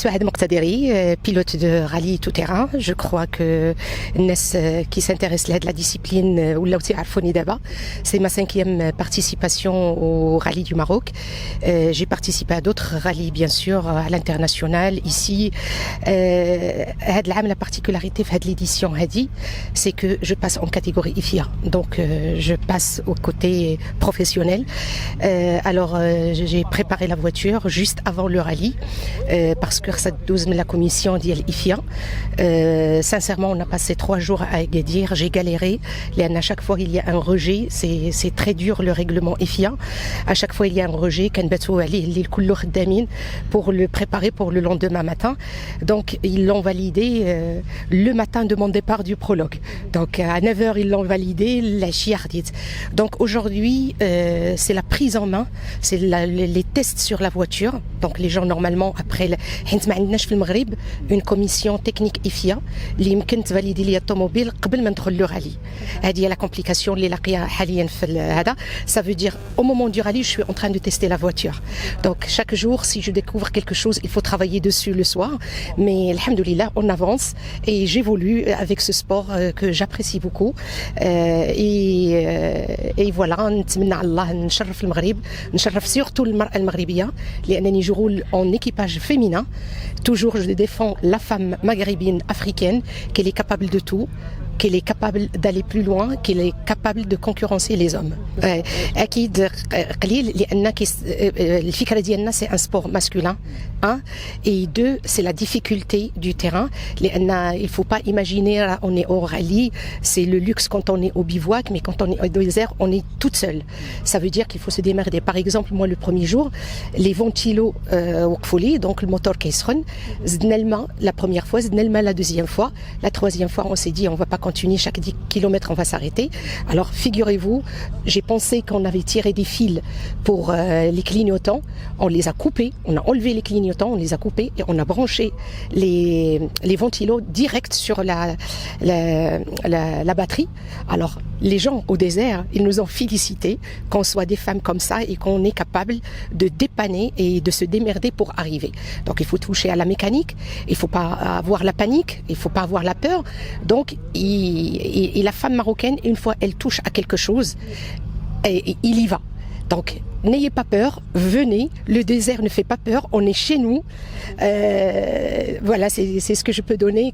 Souad Moqtaderi, pilote de rallye tout-terrain. Je crois que الناس qui s'intéressent à la discipline ou c'est ma 5e participation au rallye du Maroc. J'ai participé à d'autres rallyes bien sûr à l'international ici. La particularité de cette édition c'est que je passe en catégorie IFIA, donc je passe au côté professionnel. Alors j'ai préparé la voiture juste avant le rallye parce que ça 12 la commission dit IFIA. Sincèrement, on a passé 3 jours à Agadir. J'ai galéré. À chaque fois, il y a un rejet. C'est très dur le règlement IFIA. À chaque fois, il y a un rejet. Pour le préparer pour le lendemain matin. Donc, ils l'ont validé le matin de mon départ du prologue. Donc, à 9h, ils l'ont validé. La chiardite. Donc, aujourd'hui, c'est la prise en main. C'est les tests sur la voiture. Donc, les gens, normalement, après une commission technique IFIA اللي يمكن تفاليدي لي الطوموبيل قبل ما ندخل لو رالي. هذه هي لا كومبليكاسيون اللي لاقيها حاليا في هذا. Ça veut dire au moment du rallye, je suis en train de tester la voiture. Donc chaque jour, si je découvre quelque chose, il faut travailler dessus le soir. Mais alhamdoulilah, on avance et j'évolue avec ce sport que j'apprécie beaucoup. Et voilà, نتمنى على الله نشرف المغرب، نشرف surtout المرأة المغربية لأنني جو رول en équipage féminin. Toujours, je défends la femme maghrébine africaine, qu'elle est capable de tout, qu'elle est capable d'aller plus loin, qu'elle est capable de concurrencer les hommes. أكيد قليل لأن الفكرة ديالنا c'est un sport masculin, un, et deux, c'est la difficulté du terrain. لأن il faut pas imaginer on est au rallye, c'est le luxe quand on est au bivouac, mais quand on est au désert, on est toute seule. Ça veut dire qu'il faut se démerder. Par exemple, moi le premier jour, les ventilos وقفوا لي, donc le moteur qui sonne, زدنا الماء la première fois, زدنا الماء la deuxième fois, la troisième fois on s'est dit on va pas continuer, chaque 10 km on va s'arrêter. Alors figurez-vous, j'ai pensé qu'on avait tiré des fils pour les clignotants, on les a coupés, on a enlevé les clignotants, on les a coupés et on a branché les ventilos direct sur la batterie. Alors les gens au désert, ils nous ont félicité qu'on soit des femmes comme ça et qu'on est capable de dépanner et de se démerder pour arriver. Donc il faut toucher à la mécanique, il faut pas avoir la panique, il faut pas avoir la peur. Donc et la femme marocaine, une fois elle touche à quelque chose, et il y va. Donc n'ayez pas peur, venez, le désert ne fait pas peur, on est chez nous. Voilà, c'est ce que je peux donner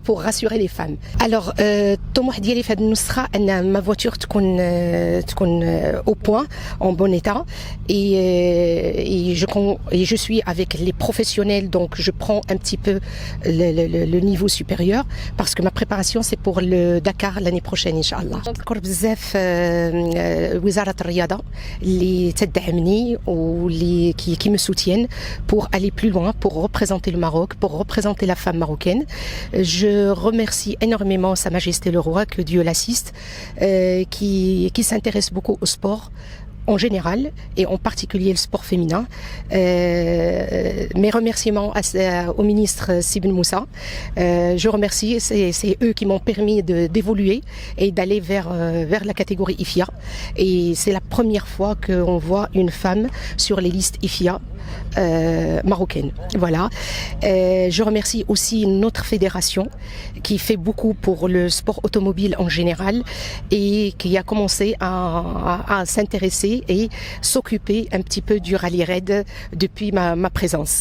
pour rassurer les femmes. Alors, الطموح ديالي في هذه النسخة أن ma voiture تكون au point, en bon état, et je suis avec les professionnels, donc je prends un petit peu le niveau supérieur parce que ma préparation c'est pour le Dakar l'année prochaine, Inch'Allah. نشكر بزاف وزارة الرياضة اللي تدعمني ou qui me soutiennent pour aller plus loin, pour représenter le Maroc, pour représenter la femme marocaine. Je remercie énormément Sa Majesté le Roi, que Dieu l'assiste, qui s'intéresse beaucoup au sport en général et en particulier le sport féminin. Mes remerciements au ministre Sibn Moussa. Je remercie, c'est eux qui m'ont permis d'évoluer et d'aller vers la catégorie IFIA. Et c'est la première fois qu'on voit une femme sur les listes IFIA marocaines. Voilà. Je remercie aussi notre fédération qui fait beaucoup pour le sport automobile en général et qui a commencé à s'intéresser et s'occuper un petit peu du rallye raid depuis ma présence.